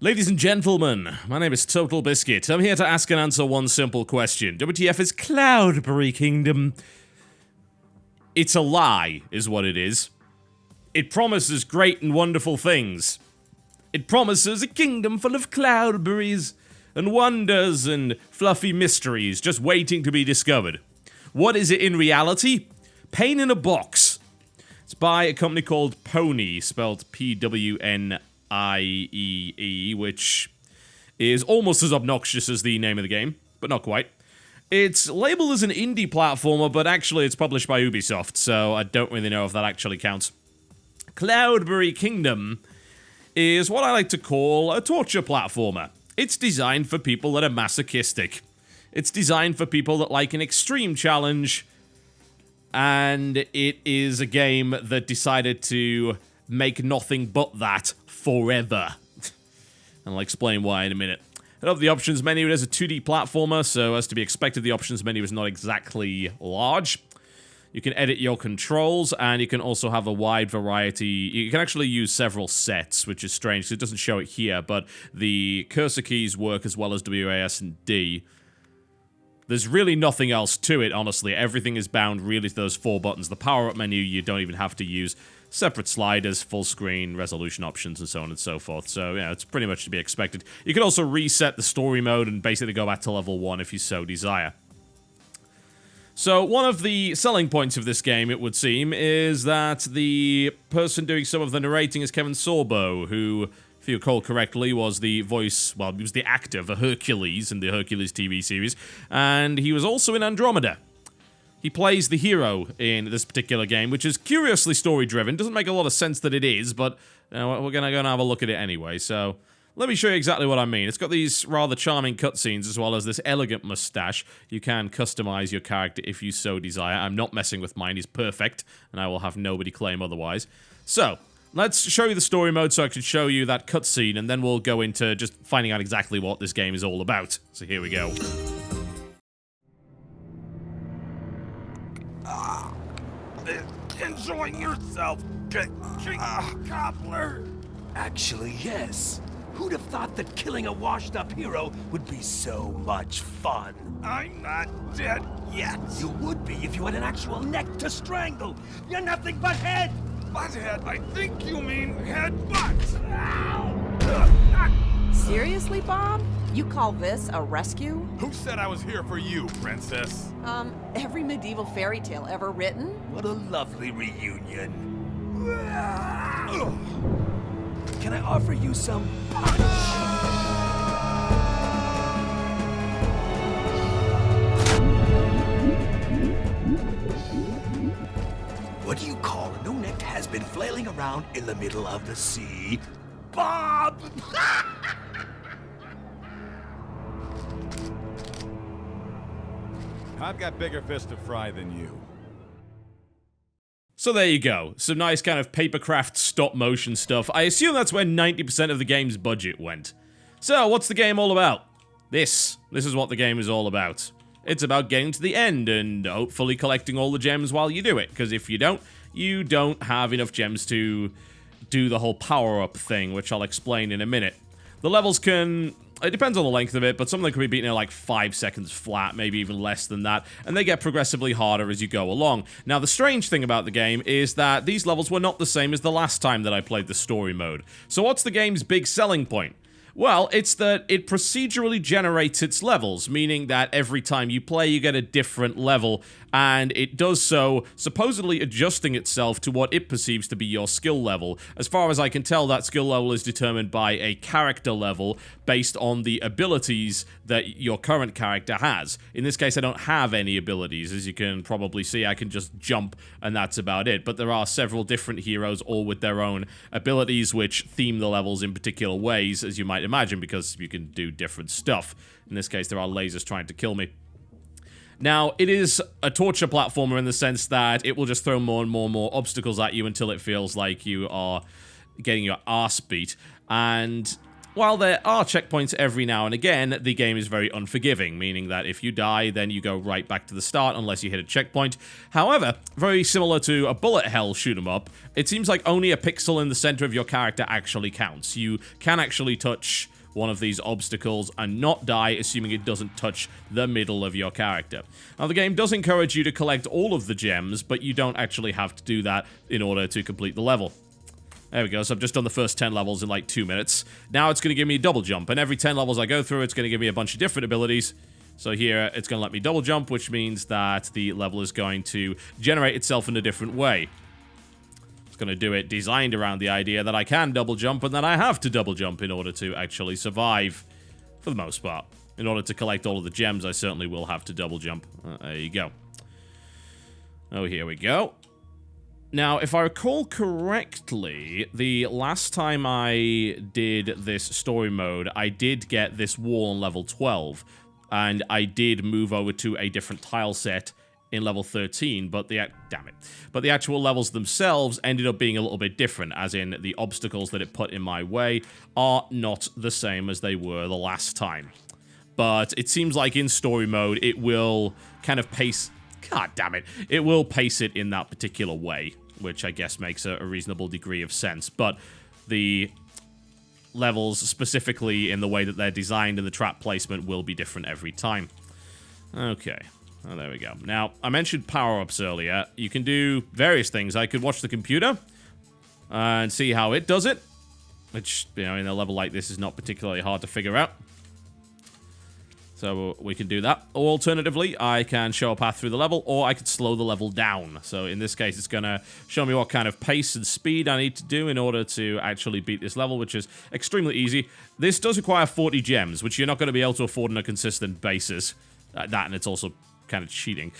Ladies and gentlemen, my name is TotalBiscuit. I'm here to ask and answer one simple question. WTF is Cloudberry Kingdom? It's a lie, is what it is. It promises great and wonderful things. It promises a kingdom full of cloudberries and wonders and fluffy mysteries just waiting to be discovered. What is it in reality? Pain in a box. It's by a company called Pwnee, spelled Pwnie, which is almost as obnoxious as the name of the game, but not quite. It's labeled as an indie platformer, but actually it's published by Ubisoft, so I don't really know if that actually counts. Cloudberry Kingdom is what I like to call a torture platformer. It's designed for people that are masochistic. It's designed for people that like an extreme challenge, and it is a game that decided to make nothing but that forever. And I'll explain why in a minute. Head up the options menu. It is a 2D platformer, so as to be expected, the options menu is not exactly large. You can edit your controls, and you can also have a wide variety. You can actually use several sets, which is strange, because it doesn't show it here, but the cursor keys work as well as WAS and D. There's really nothing else to it, honestly. Everything is bound really to those 4 buttons. The power-up menu, you don't even have to use. Separate sliders, full screen, resolution options, and so on and so forth. So, yeah, it's pretty much to be expected. You can also reset the story mode and basically go back to level 1 if you so desire. So, one of the selling points of this game, it would seem, is that the person doing some of the narrating is Kevin Sorbo, who, if you recall correctly, was the voice, well, he was the actor for Hercules in the Hercules TV series, and he was also in Andromeda. He plays the hero in this particular game, which is curiously story-driven. Doesn't make a lot of sense that it is, but we're going to go and have a look at it anyway. So, let me show you exactly what I mean. It's got these rather charming cutscenes, as well as this elegant mustache. You can customize your character if you so desire. I'm not messing with mine. He's perfect, and I will have nobody claim otherwise. So, let's show you the story mode so I can show you that cutscene, and then we'll go into just finding out exactly what this game is all about. So here we go. Enjoying yourself, cobbler? Actually, yes. Who'd have thought that killing a washed-up hero would be so much fun? I'm not dead yet. You would be if you had an actual neck to strangle. You're nothing but head. Butthead, I think you mean headbutt. Seriously, Bob? You call this a rescue? Who said I was here for you, princess? Every medieval fairy tale ever written? What a lovely reunion. Can I offer you some punch? What do you call a no-necked has-been flailing around in the middle of the sea? Bob! I've got bigger fish to fry than you. So there you go. Some nice kind of papercraft stop-motion stuff. I assume that's where 90% of the game's budget went. So, what's the game all about? This is what the game is all about. It's about getting to the end and hopefully collecting all the gems while you do it, because if you don't have enough gems to do the whole power-up thing, which I'll explain in a minute. The levels can... It depends on the length of it, but some of them can be beaten in like 5 seconds flat, maybe even less than that, and they get progressively harder as you go along. Now, the strange thing about the game is that these levels were not the same as the last time that I played the story mode. So what's the game's big selling point? Well, it's that it procedurally generates its levels, meaning that every time you play, you get a different level, and it does so supposedly adjusting itself to what it perceives to be your skill level. As far as I can tell, that skill level is determined by a character level based on the abilities that your current character has. In this case, I don't have any abilities. As you can probably see, I can just jump, and that's about it. But there are several different heroes, all with their own abilities, which theme the levels in particular ways, as you might imagine, because you can do different stuff. In this case, there are lasers trying to kill me. Now, it is a torture platformer in the sense that it will just throw more and more and more obstacles at you until it feels like you are getting your ass beat. And while there are checkpoints every now and again, the game is very unforgiving, meaning that if you die, then you go right back to the start unless you hit a checkpoint. However, very similar to a bullet hell shoot 'em up, it seems like only a pixel in the center of your character actually counts. You can actually touch one of these obstacles and not die, assuming it doesn't touch the middle of your character. Now, the game does encourage you to collect all of the gems, but you don't actually have to do that in order to complete the level. There we go, so I've just done the first 10 levels in like 2 minutes. Now it's going to give me a double jump, and every 10 levels I go through, it's going to give me a bunch of different abilities. So here, it's going to let me double jump, which means that the level is going to generate itself in a different way. It's going to do it designed around the idea that I can double jump, and that I have to double jump in order to actually survive, for the most part. In order to collect all of the gems, I certainly will have to double jump. There you go. Oh, here we go. Now, if I recall correctly, the last time I did this story mode, I did get this wall on level 12, and I did move over to a different tile set in level 13, but the actual levels themselves ended up being a little bit different, as in the obstacles that it put in my way are not the same as they were the last time. But it seems like in story mode, it will kind of pace... God damn it. It will pace it in that particular way, which I guess makes a reasonable degree of sense. But the levels, specifically in the way that they're designed and the trap placement, will be different every time. Okay. Oh, there we go. Now, I mentioned power-ups earlier. You can do various things. I could watch the computer and see how it does it, which, you know, in a level like this is not particularly hard to figure out. So we can do that. Or alternatively, I can show a path through the level, or I could slow the level down. So in this case, it's going to show me what kind of pace and speed I need to do in order to actually beat this level, which is extremely easy. This does require 40 gems, which you're not going to be able to afford on a consistent basis. That, and it's also kind of cheating.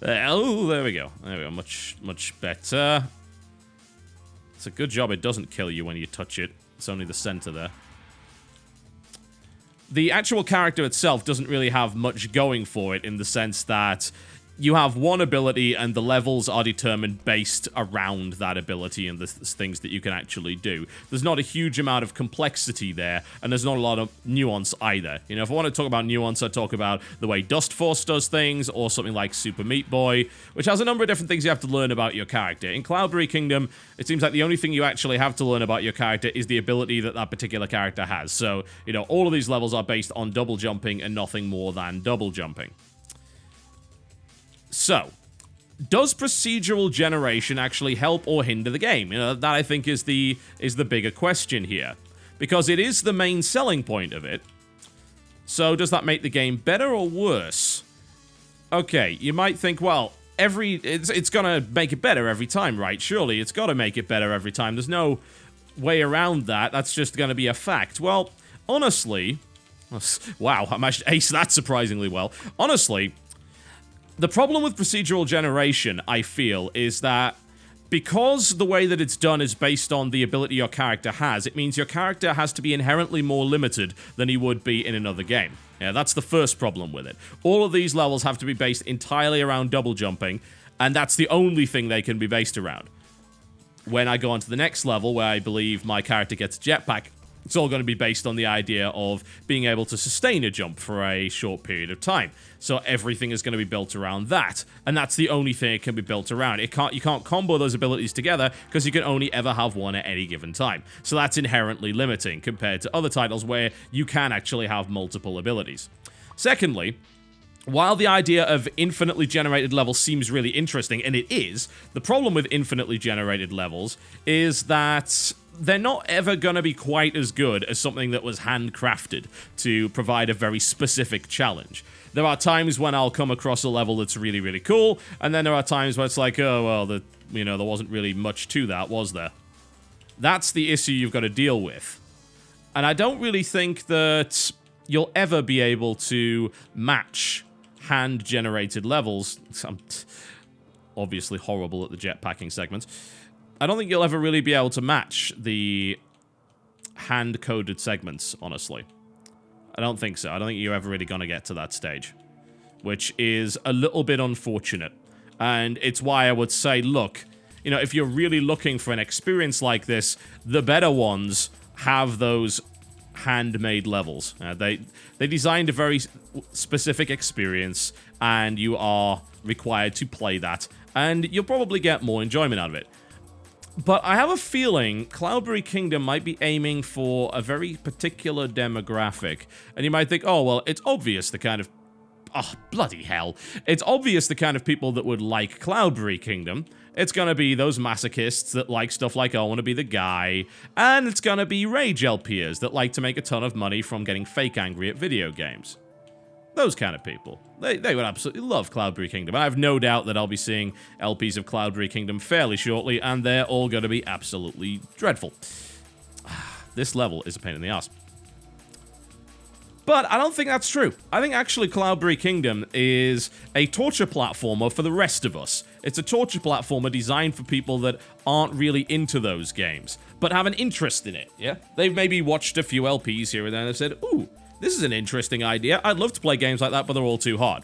Oh, there we go. There we go. Much better. It's a good job it doesn't kill you when you touch it. It's only the center there. The actual character itself doesn't really have much going for it in the sense that you have one ability and the levels are determined based around that ability and the things that you can actually do. There's not a huge amount of complexity there, and there's not a lot of nuance either. You know, if I want to talk about nuance, I talk about the way Dust Force does things, or something like Super Meat Boy, which has a number of different things you have to learn about your character. In Cloudberry Kingdom, it seems like the only thing you actually have to learn about your character is the ability that that particular character has. So, you know, all of these levels are based on double jumping and nothing more than double jumping. So, does procedural generation actually help or hinder the game? You know, that I think is the bigger question here. Because it is the main selling point of it. So, does that make the game better or worse? Okay, you might think, well, it's gonna make it better every time, right? Surely, it's gotta make it better every time. There's no way around that. That's just gonna be a fact. Well, honestly... Wow, I managed to ace that surprisingly well. Honestly... The problem with procedural generation, I feel, is that because the way that it's done is based on the ability your character has, it means your character has to be inherently more limited than he would be in another game. Yeah, that's the first problem with it. All of these levels have to be based entirely around double jumping, and that's the only thing they can be based around. When I go on to the next level, where I believe my character gets a jetpack, it's all going to be based on the idea of being able to sustain a jump for a short period of time. So everything is going to be built around that. And that's the only thing it can be built around. You can't combo those abilities together because you can only ever have one at any given time. So that's inherently limiting compared to other titles where you can actually have multiple abilities. Secondly, while the idea of infinitely generated levels seems really interesting, and it is, the problem with infinitely generated levels is that they're not ever going to be quite as good as something that was handcrafted to provide a very specific challenge. There are times when I'll come across a level that's really, really cool, and then there are times where it's like, oh, well, there wasn't really much to that, was there? That's the issue you've got to deal with. And I don't really think that you'll ever be able to match hand-generated levels. I'm obviously horrible at the jetpacking segment. I don't think you'll ever really be able to match the hand-coded segments, honestly. I don't think so. I don't think you're ever really going to get to that stage, which is a little bit unfortunate. And it's why I would say, look, you know, if you're really looking for an experience like this, the better ones have those handmade levels. They designed a very specific experience, and you are required to play that, and you'll probably get more enjoyment out of it. But I have a feeling Cloudberry Kingdom might be aiming for a very particular demographic. And you might think, oh, well, it's obvious the kind of... Oh, bloody hell. It's obvious the kind of people that would like Cloudberry Kingdom. It's gonna be those masochists that like stuff like, oh, I want to be the guy. And it's gonna be rage LPers that like to make a ton of money from getting fake angry at video games. Those kind of people. They would absolutely love Cloudberry Kingdom. I have no doubt that I'll be seeing LPs of Cloudberry Kingdom fairly shortly, and they're all going to be absolutely dreadful. This level is a pain in the ass. But I don't think that's true. I think actually Cloudberry Kingdom is a torture platformer for the rest of us. It's a torture platformer designed for people that aren't really into those games, but have an interest in it, yeah? They've maybe watched a few LPs here and there and said, ooh, this is an interesting idea. I'd love to play games like that, but they're all too hard.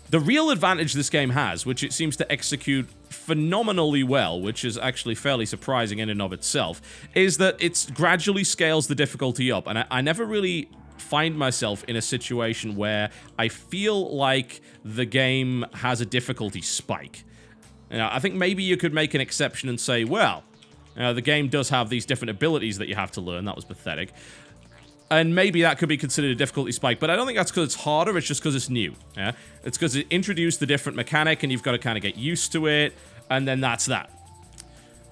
The real advantage this game has, which it seems to execute phenomenally well, which is actually fairly surprising in and of itself, is that it gradually scales the difficulty up. And I never really find myself in a situation where I feel like the game has a difficulty spike. You know, I think maybe you could make an exception and say, well, the game does have these different abilities that you have to learn. That was pathetic. And maybe that could be considered a difficulty spike, but I don't think that's because it's harder, it's just because it's new, yeah? It's because it introduced the different mechanic, and you've got to kind of get used to it, and then that's that.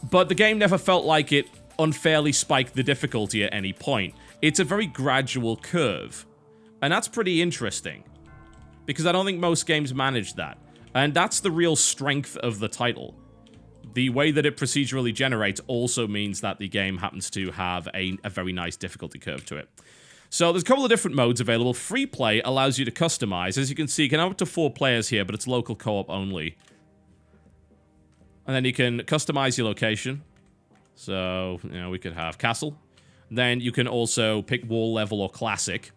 But the game never felt like it unfairly spiked the difficulty at any point. It's a very gradual curve, and that's pretty interesting, because I don't think most games manage that. And that's the real strength of the title. The way that it procedurally generates also means that the game happens to have a very nice difficulty curve to it. So there's a couple of different modes available. Free play allows you to customize. As you can see, you can have up to 4 players here, but it's local co-op only. And then you can customize your location. So, you know, we could have castle. Then you can also pick wall level or classic.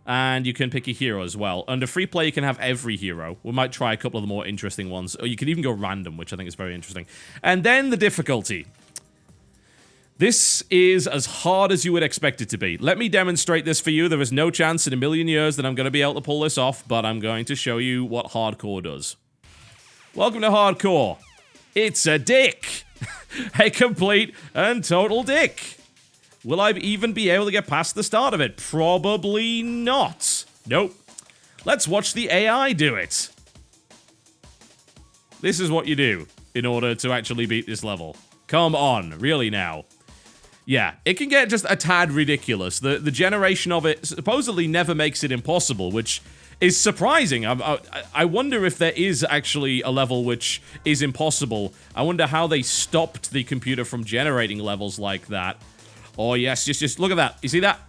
And you can pick a hero as well. Under free play, you can have every hero. We might try a couple of the more interesting ones. Or you can even go random, which I think is very interesting. And then the difficulty. This is as hard as you would expect it to be. Let me demonstrate this for you. There is no chance in a million years that I'm going to be able to pull this off, but I'm going to show you what hardcore does. Welcome to hardcore. It's a dick. A complete and total dick. Will I even be able to get past the start of it? Probably not. Nope. Let's watch the AI do it. This is what you do in order to actually beat this level. Come on, really now. Yeah, it can get just a tad ridiculous. The generation of it supposedly never makes it impossible, which is surprising. I wonder if there is actually a level which is impossible. I wonder how they stopped the computer from generating levels like that. Oh, yes, just look at that. You see that?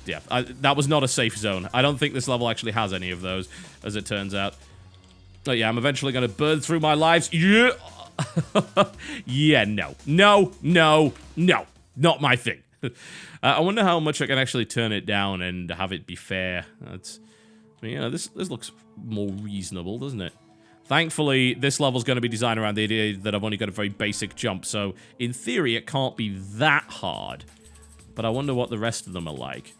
Yeah, that was not a safe zone. I don't think this level actually has any of those, as it turns out. Oh, yeah, I'm eventually going to burn through my lives. Yeah. Yeah, no. No, no, no. Not my thing. I wonder how much I can actually turn it down and have it be fair. That's, I mean, you know, this looks more reasonable, doesn't it? Thankfully, this level's going to be designed around the idea that I've only got a very basic jump, so in theory, it can't be that hard. But I wonder what the rest of them are like.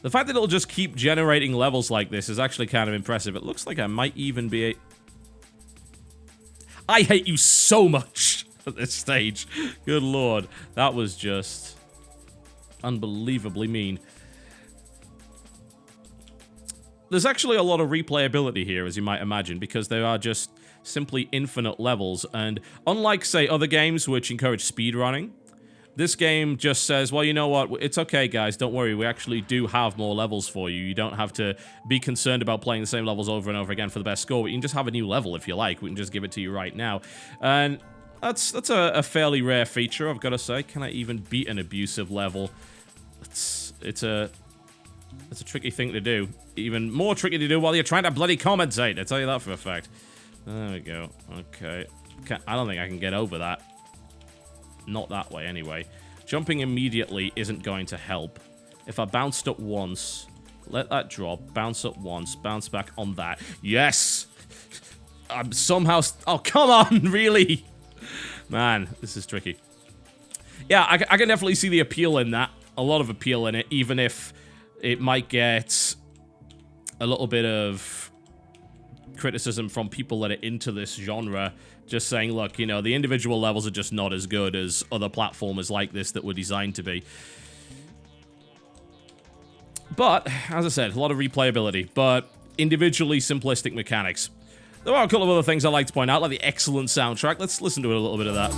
The fact that it'll just keep generating levels like this is actually kind of impressive. It looks like I might even be I hate you so much at this stage. Good lord. That was just unbelievably mean. There's actually a lot of replayability here, as you might imagine, because there are just simply infinite levels, and unlike, say, other games which encourage speedrunning, this game just says, well, you know what, it's okay, guys, don't worry, we actually do have more levels for you. You don't have to be concerned about playing the same levels over and over again for the best score. You can just have a new level if you like. We can just give it to you right now. And that's a fairly rare feature, I've got to say. Can I even beat an abusive level? It's a tricky thing to do. Even more tricky to do while you're trying to bloody commentate. I tell you that for a fact. There we go. Okay. I don't think I can get over that. Not that way, anyway. Jumping immediately isn't going to help. If I bounced up once, let that drop, bounce up once, bounce back on that. Yes! I'm somehow... Oh, come on, really? Man, this is tricky. yeah, I can definitely see the appeal in that. A lot of appeal in it, even if it might get a little bit of criticism from people that are into this genre, just saying, look, you know, the individual levels are just not as good as other platformers like this that were designed to be. But, as I said, a lot of replayability, but individually simplistic mechanics. There are a couple of other things I'd like to point out, like the excellent soundtrack. Let's listen to a little bit of that.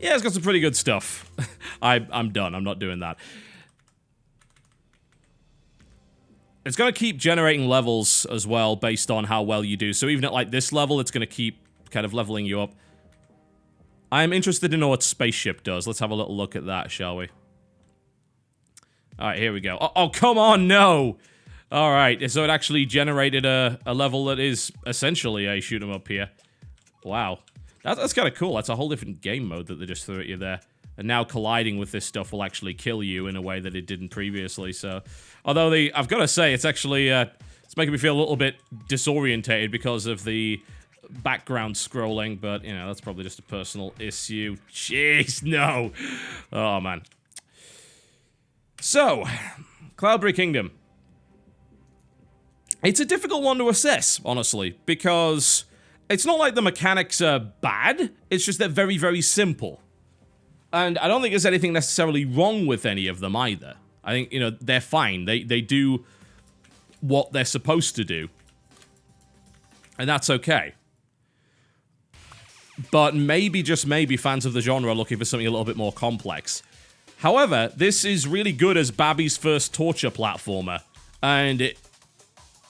Yeah, it's got some pretty good stuff. I'm done. I'm not doing that. It's going to keep generating levels as well based on how well you do. So even at like this level, it's going to keep kind of leveling you up. I'm interested to know what Spaceship does. Let's have a little look at that, shall we? Alright, here we go. Oh, come on, no! Alright, so it actually generated a level that is essentially a shoot 'em up here. Wow. That's kind of cool. That's a whole different game mode that they just threw at you there. And now colliding with this stuff will actually kill you in a way that it didn't previously, so... Although, I've got to say, it's actually, it's making me feel a little bit disorientated because of the background scrolling, but, you know, that's probably just a personal issue. Jeez, no! Oh, man. So, Cloudberry Kingdom. It's a difficult one to assess, honestly, because it's not like the mechanics are bad, it's just they're very, very simple. And I don't think there's anything necessarily wrong with any of them either. I think, you know, they're fine. They do what they're supposed to do. And that's okay. But maybe, just maybe, fans of the genre are looking for something a little bit more complex. However, this is really good as Babby's first torture platformer. And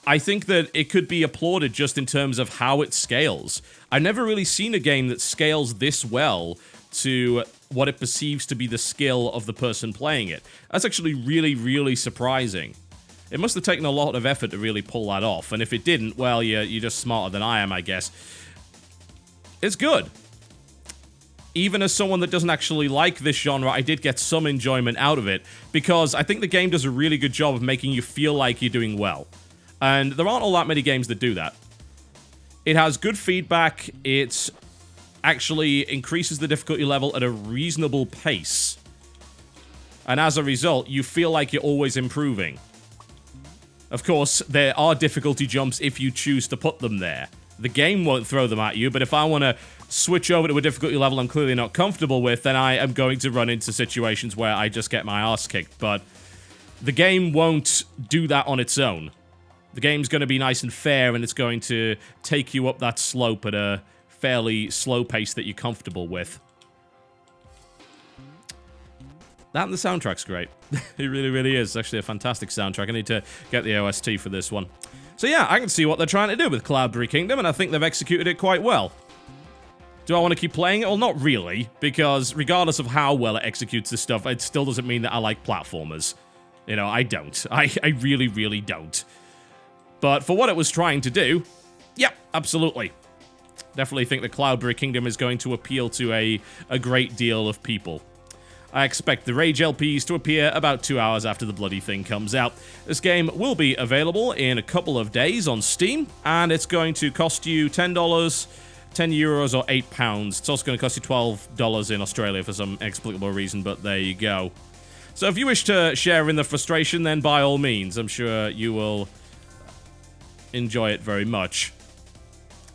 I think that it could be applauded just in terms of how it scales. I've never really seen a game that scales this well to what it perceives to be the skill of the person playing it. That's actually really, really surprising. It must have taken a lot of effort to really pull that off, and if it didn't, well, you're just smarter than I am, I guess. It's good. Even as someone that doesn't actually like this genre, I did get some enjoyment out of it, because I think the game does a really good job of making you feel like you're doing well. And there aren't all that many games that do that. It has good feedback, it actually increases the difficulty level at a reasonable pace. And as a result, you feel like you're always improving. Of course, there are difficulty jumps if you choose to put them there. The game won't throw them at you, but if I want to switch over to a difficulty level I'm clearly not comfortable with, then I am going to run into situations where I just get my ass kicked. But the game won't do that on its own. The game's going to be nice and fair, and it's going to take you up that slope at a fairly slow pace that you're comfortable with. That and the soundtrack's great. It really, really is. It's actually a fantastic soundtrack. I need to get the OST for this one. So yeah, I can see what they're trying to do with Cloudberry Kingdom, and I think they've executed it quite well. Do I want to keep playing it? Well, not really, because regardless of how well it executes this stuff, it still doesn't mean that I like platformers. You know, I don't. I really, really don't. But for what it was trying to do, yeah, absolutely. Definitely think that Cloudberry Kingdom is going to appeal to a great deal of people. I expect the Rage LPs to appear about 2 hours after the bloody thing comes out. This game will be available in a couple of days on Steam, and it's going to cost you $10, €10 or £8. It's also going to cost you $12 in Australia for some inexplicable reason, but there you go. So if you wish to share in the frustration, then by all means, I'm sure you will enjoy it very much.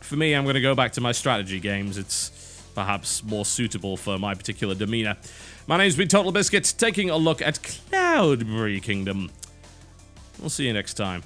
For me, I'm going to go back to my strategy games. It's perhaps more suitable for my particular demeanor. My name's been TotalBiscuit, taking a look at Cloudberry Kingdom. We'll see you next time.